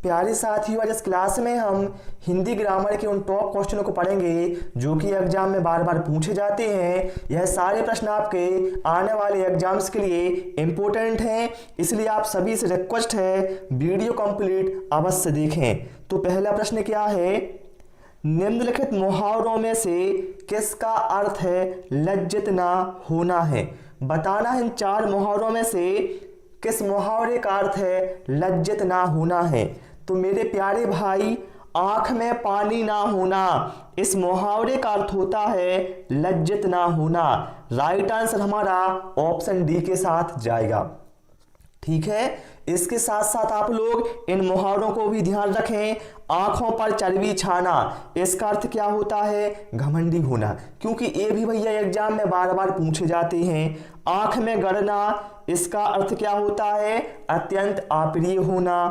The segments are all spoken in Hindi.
प्यारे साथियों, आज इस क्लास में हम हिंदी ग्रामर के उन टॉप क्वेश्चनों को पढ़ेंगे जो कि एग्जाम में बार बार पूछे जाते हैं। यह सारे प्रश्न आपके आने वाले एग्जाम्स के लिए इम्पोर्टेंट हैं, इसलिए आप सभी से रिक्वेस्ट है वीडियो कंप्लीट अवश्य देखें। तो पहला प्रश्न क्या है, निम्नलिखित मुहावरों में से किसका अर्थ है लज्जित ना होना है। बताना है इन चार मुहावरों में से किस मुहावरे का अर्थ है लज्जित ना होना है। तो मेरे प्यारे भाई, आंख में पानी ना होना, इस मुहावरे का अर्थ होता है लज्जित ना होना। राइट आंसर हमारा ऑप्शन डी के साथ जाएगा। ठीक है, इसके साथ साथ आप लोग इन मुहावरों को भी ध्यान रखें। आंखों पर चर्बी छाना, इसका अर्थ क्या होता है घमंडी होना, क्योंकि ये भी भैया एग्जाम में बार बार पूछे जाते हैं। आंख में गड़ना, इसका अर्थ क्या होता है अत्यंत अप्रिय होना।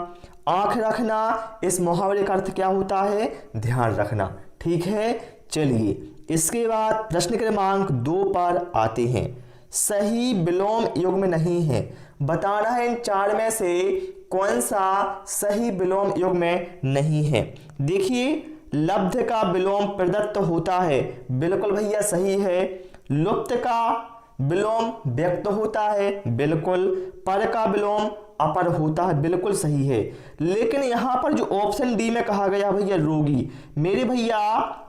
आंख रखना, इस मुहावरे का अर्थ क्या होता है ध्यान रखना। ठीक है, चलिए इसके बाद प्रश्न क्रमांक 2 पर आते हैं। सही विलोम युग्म में नहीं है। बताना है इन चार में से कौन सा सही विलोम युग्म में नहीं है। देखिए, लब्ध का विलोम प्रदत्त होता है, बिल्कुल भैया सही है। लुप्त का विलोम व्यक्त होता है, बिल्कुल। पर का विलोम अपर होता है, बिल्कुल सही है। लेकिन यहां पर जो ऑप्शन डी में कहा गया भैया रोगी, मेरे भैया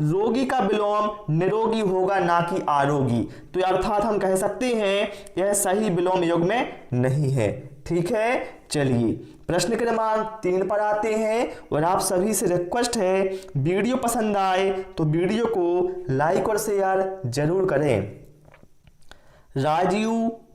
रोगी का विलोम निरोगी होगा ना कि आरोगी। तो अर्थात हम कह सकते हैं यह सही विलोम युग्म में नहीं है। ठीक है, चलिए प्रश्न क्रमांक 3 पर आते हैं और आप सभी से रिक्वेस्ट है वीडियो पसंद आए तो वीडियो को लाइक और शेयर जरूर करें। राजीव,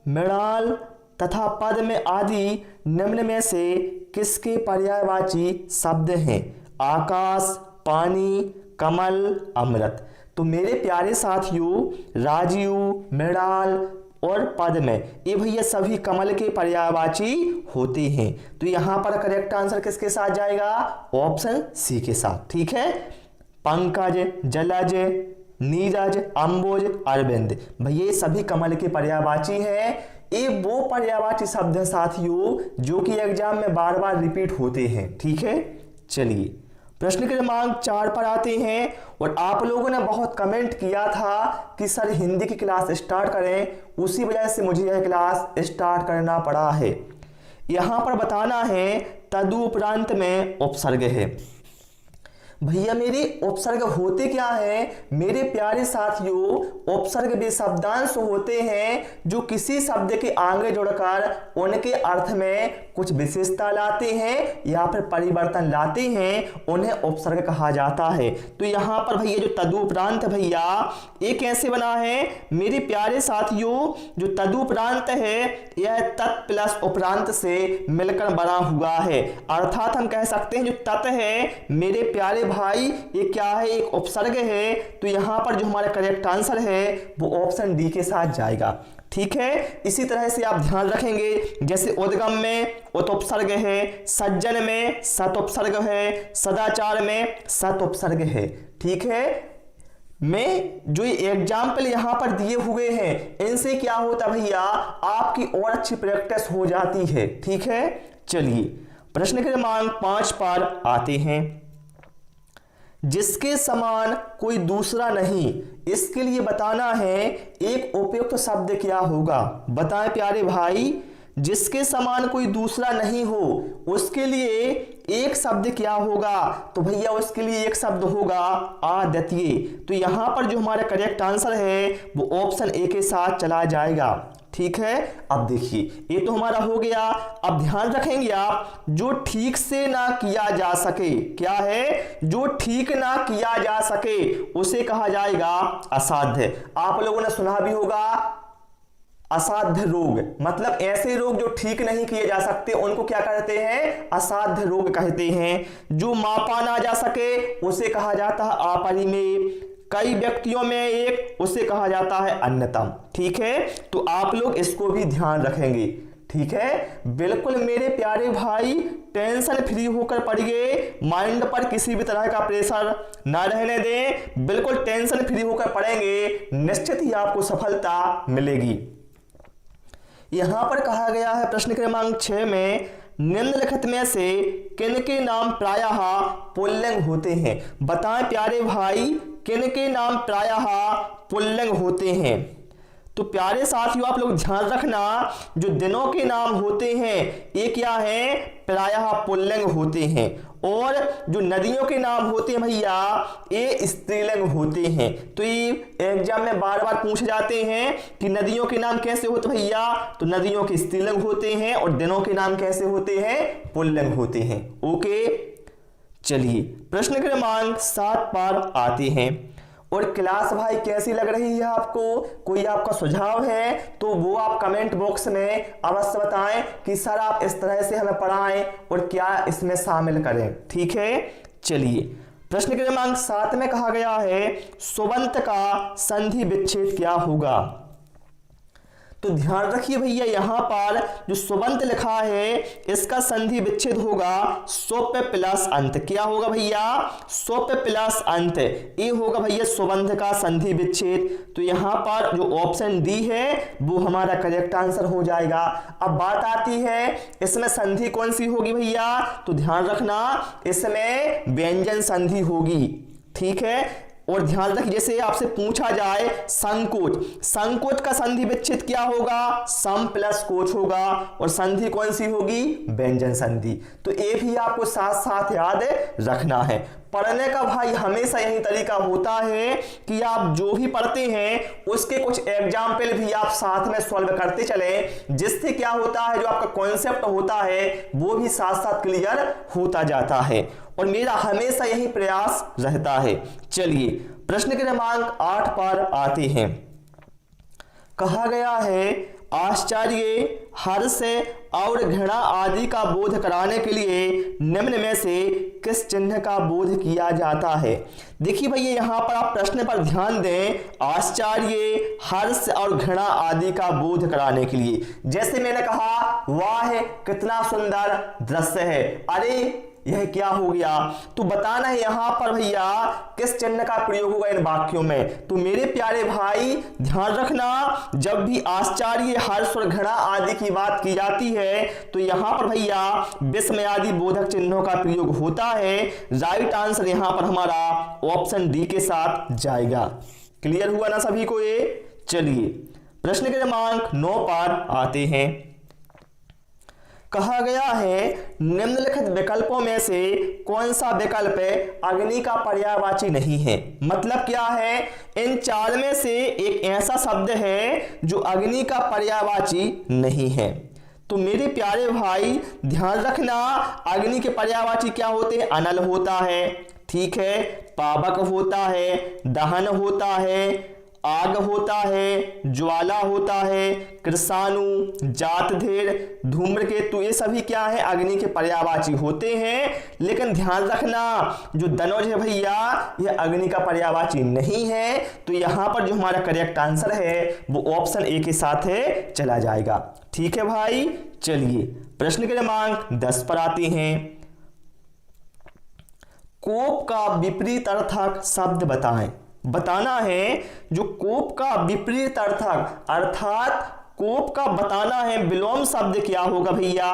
मृणाल तथा पद में आदि निम्न में से किसके पर्यायवाची शब्द हैं। आकाश, पानी, कमल, अमृत। तो मेरे प्यारे साथियों, राजीव, मृणाल और पद में ये भैया सभी कमल के पर्यायवाची होते हैं। तो यहां पर करेक्ट आंसर किसके साथ जाएगा ऑप्शन सी के साथ। ठीक है, पंकज, जलज, नीरज, अंबुज, अरविंद, भैया ये सभी कमल के पर्यायवाची हैं। ये वो पर्यायवाची शब्द है साथियों जो कि एग्जाम में बार बार रिपीट होते हैं। ठीक है, चलिए प्रश्न क्रमांक 4 पर आते हैं। और आप लोगों ने बहुत कमेंट किया था कि सर हिंदी की क्लास स्टार्ट करें, उसी वजह से मुझे यह क्लास स्टार्ट करना पड़ा है। यहां पर बताना है तदुपरांत में उपसर्ग है। भैया मेरे उपसर्ग होते क्या हैं मेरे प्यारे साथियों, उपसर्ग वे शब्दांश होते हैं जो किसी शब्द के आगे जुड़कर उनके अर्थ में कुछ विशेषता लाते हैं या फिर परिवर्तन लाते हैं, उन्हें उपसर्ग कहा जाता है। तो यहाँ पर भैया जो तदुपरांत भैया ये कैसे बना है मेरे प्यारे साथियों, जो तदुपरांत है यह तत् प्लस उपरांत से मिलकर बना हुआ है। अर्थात हम कह सकते हैं जो तत् है मेरे प्यारे भाई ये क्या है एक उपसर्ग है। तो यहां पर जो हमारा करेक्ट आंसर है वो ऑप्शन डी के साथ जाएगा। ठीक है, इसी तरह से आप ध्यान रखेंगे जैसे उद्गम में उत उपसर्ग है, सज्जन में सत उपसर्ग है, सदाचार में सत उपसर्ग है। ठीक है, मैं जो एग्जाम्पल यहां पर दिए हुए हैं इनसे क्या होता भैया आपकी और अच्छी प्रैक्टिस हो जाती है। ठीक है, चलिए प्रश्न क्रमांक 5 पर आते हैं। जिसके समान कोई दूसरा नहीं, इसके लिए बताना है एक उपयुक्त शब्द क्या होगा। बताएं प्यारे भाई, जिसके समान कोई दूसरा नहीं हो उसके लिए एक शब्द क्या होगा। तो भैया उसके लिए एक शब्द होगा अद्वितीय। तो यहां पर जो हमारा करेक्ट आंसर है वो ऑप्शन ए के साथ चला जाएगा। ठीक है, अब देखिए ये तो हमारा हो गया। अब ध्यान रखेंगे आप, जो ठीक से ना किया जा सके, क्या है जो ठीक ना किया जा सके उसे कहा जाएगा असाध्य। आप लोगों ने सुना भी होगा असाध्य रोग, मतलब ऐसे रोग जो ठीक नहीं किए जा सकते उनको क्या कहते हैं असाध्य रोग कहते हैं। जो मापा ना जा सके उसे कहा जाता है अपरिमेय। कई व्यक्तियों में एक उसे कहा जाता है अन्यतम। ठीक है, तो आप लोग इसको भी ध्यान रखेंगे। ठीक है, बिल्कुल मेरे प्यारे भाई टेंशन फ्री होकर पढ़िए, माइंड पर किसी भी तरह का प्रेशर ना रहने दें। बिल्कुल टेंशन फ्री होकर पढ़ेंगे, निश्चित ही आपको सफलता मिलेगी। यहां पर कहा गया है प्रश्न क्रमांक 6 में निम्नलिखित में से किनके नाम प्रायः पुल्लिंग होते हैं? बताएं प्यारे भाई, किनके नाम प्रायः पुल्लिंग होते हैं? तो प्यारे साथियों आप लोग ध्यान रखना, जो दिनों के नाम होते हैं ये क्या है? प्रायः पुल्लिंग होते हैं। और जो नदियों के नाम होते हैं भैया ये स्त्रीलिंग होते हैं। तो ये एग्जाम में बार बार पूछे जाते हैं कि नदियों के नाम कैसे होते भैया? तो नदियों के स्त्रीलिंग होते हैं और दिनों के नाम कैसे होते हैं? पुल्लिंग होते हैं। ओके, चलिए प्रश्न क्रमांक 7 पर आते हैं। और क्लास भाई कैसी लग रही है आपको? कोई आपका सुझाव है तो वो आप कमेंट बॉक्स में अवश्य बताएं कि सर आप इस तरह से हमें पढ़ाएं और क्या इसमें शामिल करें। ठीक है, चलिए प्रश्न क्रमांक 7 में कहा गया है सुबंत का संधि विच्छेद क्या होगा? तो ध्यान रखिए भैया, यहां पर जो सुबंत लिखा है इसका संधि विच्छेद होगा सुप प्लस अंत। क्या होगा भैया? सुप प्लस अंत, ये होगा भैया सुबंत का संधि विच्छेद। तो यहां पर जो ऑप्शन डी है वो हमारा करेक्ट आंसर हो जाएगा। अब बात आती है इसमें संधि कौन सी होगी भैया? तो ध्यान रखना इसमें व्यंजन संधि होगी। ठीक है, और ध्यान रखिए जैसे आपसे पूछा जाए संकोच, संकोच का संधि विच्छेद क्या होगा? सम प्लस कोच होगा। और संधि कौन सी होगी? व्यंजन संधि। तो ये भी आपको साथ साथ याद रखना है। पढ़ने का भाई हमेशा यही तरीका होता है कि आप जो भी पढ़ते हैं उसके कुछ एग्जाम्पल भी आप साथ में सॉल्व करते चलें, जिससे क्या होता है जो आपका कॉन्सेप्ट होता है वो भी साथ साथ क्लियर होता जाता है। और मेरा हमेशा यही प्रयास रहता है। चलिए प्रश्न क्रमांक 8 पर आते हैं। कहा गया है आश्चर्य, हर्ष और घृणा आदि का बोध कराने के लिए निम्न में से किस चिन्ह का बोध किया जाता है? देखिए भैया यहाँ पर आप प्रश्न पर ध्यान दें, आश्चर्य, हर्ष और घृणा आदि का बोध कराने के लिए। जैसे मैंने कहा वाह कितना सुंदर दृश्य है, अरे यह क्या हो गया? तो बताना है यहां पर भैया किस चिन्ह का प्रयोग होगा इन वाक्यों में। तो मेरे प्यारे भाई ध्यान रखना, जब भी आश्चर्य, हर्ष और घृणा आदि की बात की जाती है तो यहां पर भैया विस्मय आदि बोधक चिन्हों का प्रयोग होता है। राइट आंसर यहां पर हमारा ऑप्शन डी के साथ जाएगा। क्लियर हुआ ना सभी को ये? चलिए प्रश्न क्रमांक 9 पर आते हैं। कहा गया है निम्नलिखित विकल्पों में से कौन सा विकल्प अग्नि का पर्यायवाची नहीं है? मतलब क्या है, इन 4 में से एक ऐसा शब्द है जो अग्नि का पर्यायवाची नहीं है। तो मेरे प्यारे भाई ध्यान रखना, अग्नि के पर्यायवाची क्या होते हैं? अनल होता है, ठीक है, पावक होता है, दहन होता है, आग होता है, ज्वाला होता है, कृषाणु, जातधीर, धूम्रकेतु, ये सभी क्या है? अग्नि के पर्यायवाची होते हैं। लेकिन ध्यान रखना जो दनौज है भैया यह अग्नि का पर्यायवाची नहीं है। तो यहां पर जो हमारा करेक्ट आंसर है वो ऑप्शन ए के साथ है चला जाएगा। ठीक है भाई, चलिए प्रश्न क्रमांक 10 पर आते हैं। कोप का विपरीत अर्थक शब्द बताएं। बताना है जो कोप का विपरीत अर्थक अर्थात कोप का बताना है विलोम शब्द क्या होगा भैया?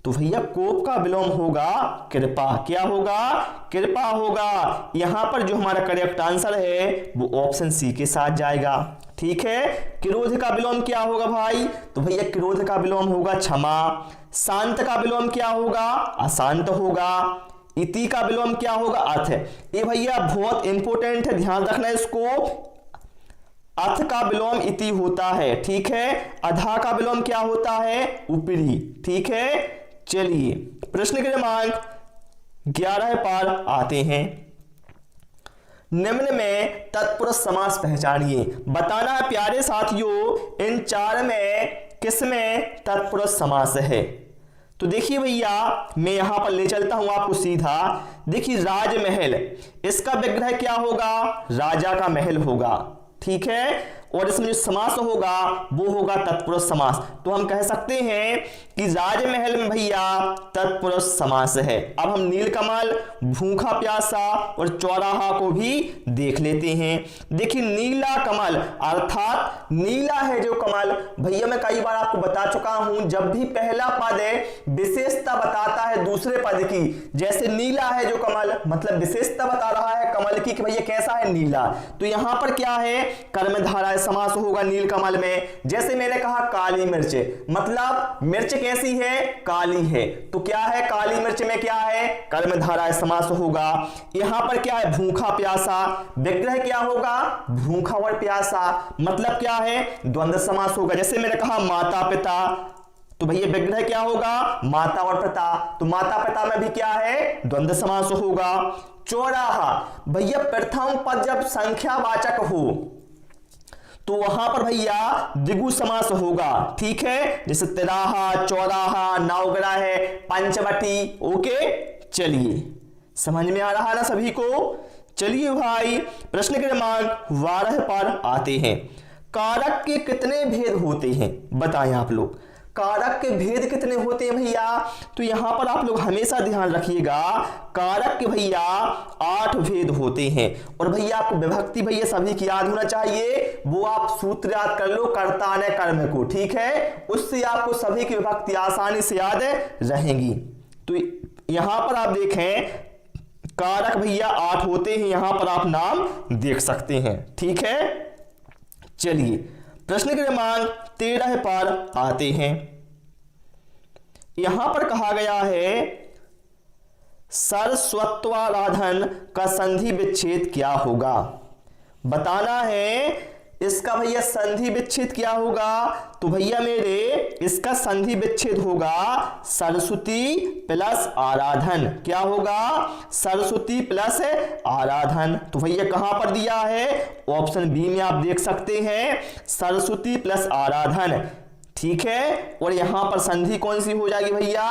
तो भैया कोप का विलोम होगा कृपा। क्या होगा? कृपा होगा। यहां पर जो हमारा करेक्ट आंसर है वो ऑप्शन सी के साथ जाएगा। ठीक है, क्रोध का विलोम क्या होगा भाई? तो भैया क्रोध का विलोम होगा क्षमा। शांत का विलोम क्या होगा? अशांत होगा। इति का विलोम क्या होगा? अथ। ये भैया बहुत इंपॉर्टेंट है, ध्यान रखना इसको। अथ का विलोम इति होता है, ठीक है। अधा का विलोम क्या होता है? ऊपरी, ठीक है। चलिए प्रश्न क्रमांक 11 पर आते हैं। निम्न में तत्पुरुष समास पहचानिए। बताना है प्यारे साथियों इन 4 में किसमें तत्पुरुष समास है? तो देखिए भैया मैं यहां पर ले चलता हूं आपको सीधा। देखिए राजमहल, इसका विग्रह क्या होगा? राजा का महल होगा, ठीक है। और इसमें जो समास होगा वो होगा तत्पुरुष समास। तो हम कह सकते हैं कि राजमहल में भैया तत्पुरुष समास है। अब हम नीलकमल, भूखा प्यासा और चौराहा को भी देख लेते हैं। देखिए नीला कमल अर्थात नीला है जो कमल, भैया मैं कई बार आपको बता चुका हूं, जब भी पहला पद विशेषता बताता है दूसरे पद की, जैसे नीला है जो कमल मतलब विशेषता बता रहा है कमल की कि भैया कैसा है नीला, तो यहां पर क्या है कर्मधारय समास होगा नीलकमल में। जैसे मैंने कहा काली मिर्च मतलब मिर्च कैसी है, काली है, तो क्या है काली मिर्च में क्या है कर्मधारय समास होगा। यहां पर क्या है भूखा प्यासा, विग्रह क्या होगा भूखा और प्यासा मतलब क्या है द्वंद्व समास होगा। जैसे मैंने कहा माता पिता, तो भैया विग्रह क्या होगा माता और पिता, तो माता पिता में भी क्या है द्वंद्व समास होगा। चौराहा, भैया प्रथम पद जब संख्यावाचक हो तो वहां पर भैया द्विगु समास होगा, ठीक है, जैसे तिराहा, चौराहा, नवग्रह, पंचवटी। ओके चलिए समझ में आ रहा ना सभी को। चलिए भाई प्रश्न क्रमांक 12 पर आते हैं। कारक के कितने भेद होते हैं बताएं आप लोग, कारक के भेद कितने होते हैं भैया, तो यहां पर आप लोग हमेशा ध्यान रखिएगा कारक के भैया 8 भेद होते हैं। और भैया आपको विभक्ति भैया सभी की याद होना चाहिए, वो आप सूत्र याद कर लो कर्ता ने कर्म को, ठीक है, उससे आपको सभी की विभक्ति आसानी से याद रहेंगी। तो यहां पर आप देखें कारक भैया 8 होते हैं, यहां पर आप नाम देख सकते हैं, ठीक है। चलिए प्रश्न क्रमांक 13 पर आते हैं। यहां पर कहा गया है सरस्वत्वाराधन का संधि विच्छेद क्या होगा, बताना है इसका भैया संधि विच्छेद क्या होगा। तो भैया मेरे इसका संधि विच्छेद होगा सरस्वती प्लस आराधन, क्या होगा सरस्वती प्लस आराधन। तो भैया कहां पर दिया है ऑप्शन बी में आप देख सकते हैं सरस्वती प्लस आराधन, ठीक है। और यहां पर संधि कौन सी हो जाएगी भैया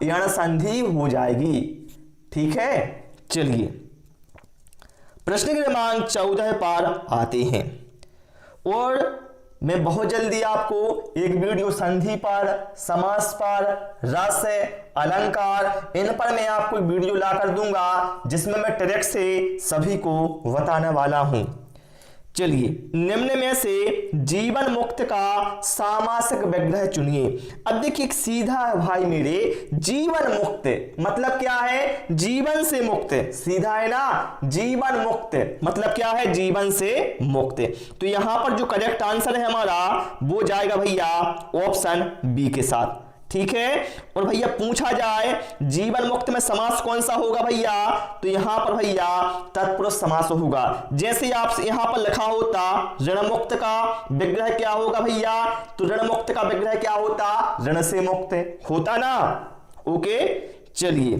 यण संधि हो जाएगी, ठीक है। चलिए प्रश्न क्रमांक 14 पर आते हैं। और मैं बहुत जल्दी आपको एक वीडियो संधि पर, समास पर, रस, अलंकार, इन पर मैं आपको वीडियो लाकर दूंगा जिसमें मैं ट्रिक से सभी को बताने वाला हूं। चलिए निम्न में से जीवन मुक्त का सामासिक विग्रह चुनिए। अब देखिए सीधा है भाई मेरे, जीवन मुक्त मतलब क्या है जीवन से मुक्त, सीधा है ना, जीवन मुक्त मतलब क्या है जीवन से मुक्त। तो यहां पर जो करेक्ट आंसर है हमारा वो जाएगा भैया ऑप्शन बी के साथ, ठीक है। और भैया पूछा जाए जीवन मुक्त में समास कौन सा होगा भैया, तो यहां पर भैया तत्पुरुष समास होगा। जैसे आप यहां पर लिखा होता ऋण मुक्त का विग्रह क्या होगा भैया, तो ऋण मुक्त का विग्रह क्या होता ऋण से मुक्त होता ना। ओके चलिए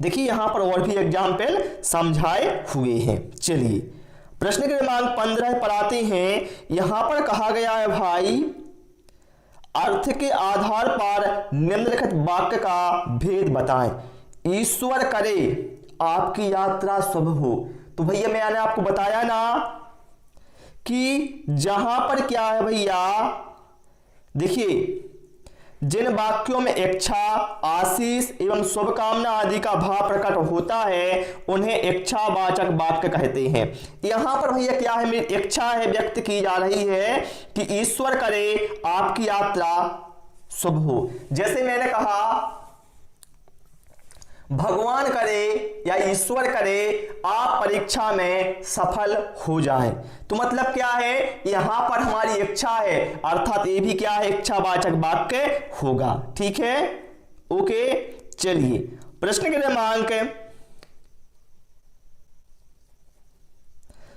देखिए यहां पर और भी एग्जाम्पल समझाए हुए हैं। चलिए प्रश्न क्रमांक 15 पर आते हैं। यहां पर कहा गया है भाई अर्थ के आधार पर निम्नलिखित वाक्य का भेद बताएं। ईश्वर करे आपकी यात्रा शुभ हो। तो भैया मैंने आपको बताया ना कि जहां पर क्या है भैया, देखिए जिन वाक्यों में इच्छा, आशीष एवं शुभकामना आदि का भाव प्रकट होता है उन्हें इच्छावाचक वाक्य कहते हैं। यहां पर भैया क्या है मेरी इच्छा है व्यक्त की जा रही है कि ईश्वर करे आपकी यात्रा शुभ हो। जैसे मैंने कहा भगवान करे या ईश्वर करे आप परीक्षा में सफल हो जाएं, तो मतलब क्या है यहां पर हमारी इच्छा है अर्थात ये भी क्या है इच्छावाचक वाक्य होगा, ठीक है। ओके चलिए प्रश्न क्रमांक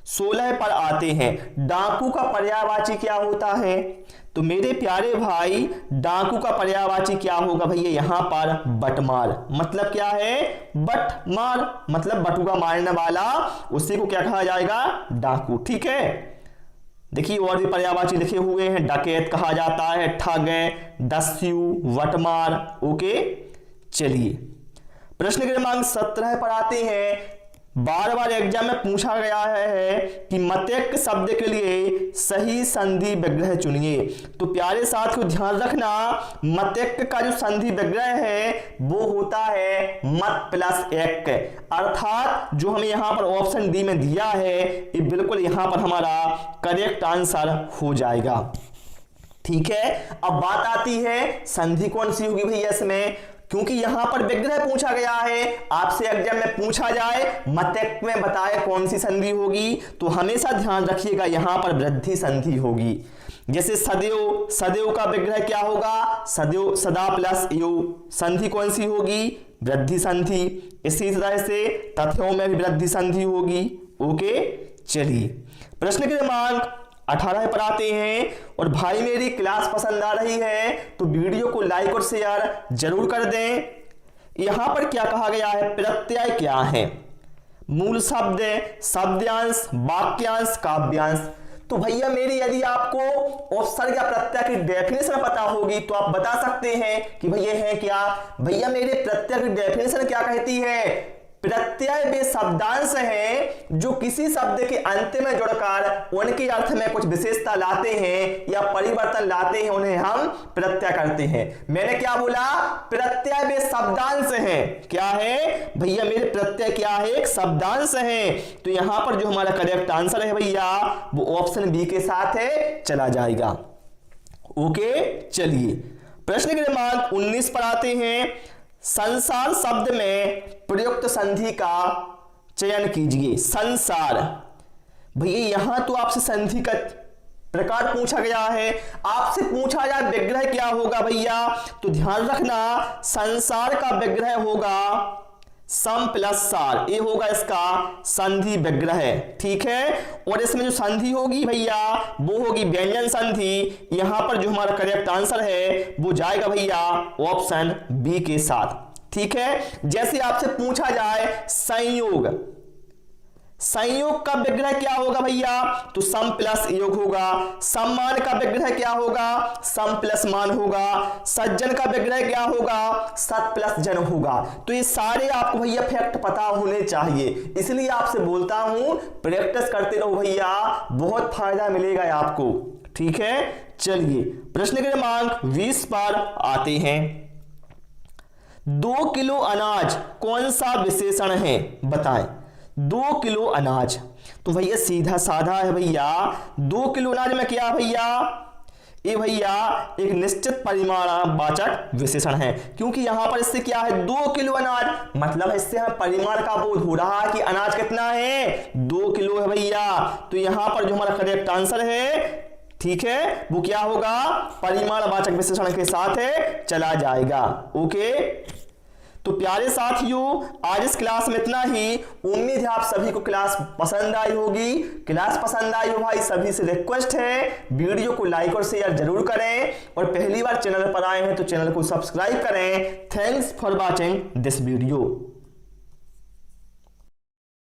16 पर आते हैं। डाकू का पर्यायवाची क्या होता है, तो मेरे प्यारे भाई डाकू का पर्यायवाची क्या होगा भैया यहां पर बटमार, मतलब क्या है बटमार मतलब बटुआ मारने वाला, उसी को क्या कहा जाएगा डाकू, ठीक है। देखिए और भी पर्यायवाची लिखे हुए हैं, डकैत कहा जाता है, ठग, दस्यु, वटमार। ओके चलिए प्रश्न क्रमांक 17 पर आते हैं। बार बार एग्जाम में पूछा गया है कि मत्यक शब्द के लिए सही संधि विग्रह चुनिए। तो प्यारे साथियों ध्यान रखना, मत्यक का जो संधि विग्रह है वो होता है मत प्लस एक, अर्थात जो हमें यहां पर ऑप्शन डी में दिया है ये बिल्कुल यहां पर हमारा करेक्ट आंसर हो जाएगा। ठीक है, अब बात आती है संधि कौन सी होगी भैया इसमें, क्योंकि यहां पर विग्रह पूछा गया है, आपसे एग्जाम में पूछा जाए मत्यक में बताए कौन सी संधि होगी, तो हमेशा ध्यान रखिएगा यहां पर वृद्धि संधि होगी। जैसे सदैव, सदैव का विग्रह क्या होगा, सदैव, सदा प्लस यो, संधि कौन सी होगी, वृद्धि संधि। इसी तरह से तथ्यों में भी वृद्धि संधि होगी। ओके, चलिए प्रश्न क्रमांक 18 पर आते हैं। और भाई मेरी क्लास पसंद आ रही है तो वीडियो को लाइक और शेयर जरूर कर दें। यहां पर क्या कहा गया है, प्रत्यय क्या है, मूल शब्द, शब्दांश, वाक्यांश, काव्यांश। तो भैया मेरी यदि आपको उपसर्ग या प्रत्यय की डेफिनेशन पता होगी तो आप बता सकते हैं कि भैया है क्या। भैया मेरे प्रत्यय की डेफिनेशन क्या कहती है, प्रत्यय वे शब्दांश हैं जो किसी शब्द के अंत में जुड़कर उनके अर्थ में कुछ विशेषता लाते हैं या परिवर्तन लाते हैं, उन्हें हम प्रत्यय करते हैं। मैंने क्या बोला, प्रत्यय वे शब्दांश हैं। क्या है भैया मेरे प्रत्यय क्या है, एक शब्दांश है। तो यहां पर जो हमारा करेक्ट आंसर है भैया वो ऑप्शन बी के साथ है, चला जाएगा। ओके, चलिए प्रश्न क्रमांक 19 पर आते हैं। संसार शब्द में प्रयुक्त संधि का चयन कीजिए। संसार, भैया यहां तो आपसे संधि का प्रकार पूछा गया है, आपसे पूछा जाए विग्रह क्या होगा भैया, तो ध्यान रखना संसार का विग्रह होगा सम प्लस सार, ये होगा इसका संधि विग्रह। ठीक है, और इसमें जो संधि होगी भैया वो होगी व्यंजन संधि। यहां पर जो हमारा करेक्ट आंसर है वो जाएगा भैया ऑप्शन बी के साथ। ठीक है, जैसे आपसे पूछा जाए संयोग, संयोग का विग्रह क्या होगा भैया, तो सम प्लस योग होगा। सम्मान का विग्रह क्या होगा, सम प्लस मान होगा। सज्जन का विग्रह क्या होगा, सत प्लस जन होगा। तो ये सारे आपको भैया फैक्ट पता होने चाहिए, इसलिए आपसे बोलता हूं प्रैक्टिस करते रहो भैया, बहुत फायदा मिलेगा आपको। ठीक है, चलिए प्रश्न क्रमांक 20 पर आते हैं। 2 किलो अनाज कौन सा विशेषण है, बताएं। 2 किलो अनाज, तो भैया सीधा साधा है भैया, 2 किलो अनाज में क्या भैया, ये भैया एक निश्चित परिमाणवाचक विशेषण है, क्योंकि यहां पर इससे क्या है 2 किलो अनाज, मतलब इससे हमें परिमाण का बोध हो रहा है कि अनाज कितना है, 2 किलो है भैया। तो यहां पर जो हमारा करेक्ट आंसर है, ठीक है, वो क्या होगा, परिमाणवाचक विशेषण के साथ है, चला जाएगा। ओके, तो प्यारे साथियों आज इस क्लास में इतना ही। उम्मीद है आप सभी को क्लास पसंद आई होगी। क्लास पसंद आई हो भाई, सभी से रिक्वेस्ट है वीडियो को लाइक और शेयर जरूर करें, और पहली बार चैनल पर आए हैं तो चैनल को सब्सक्राइब करें। Thanks for watching this video.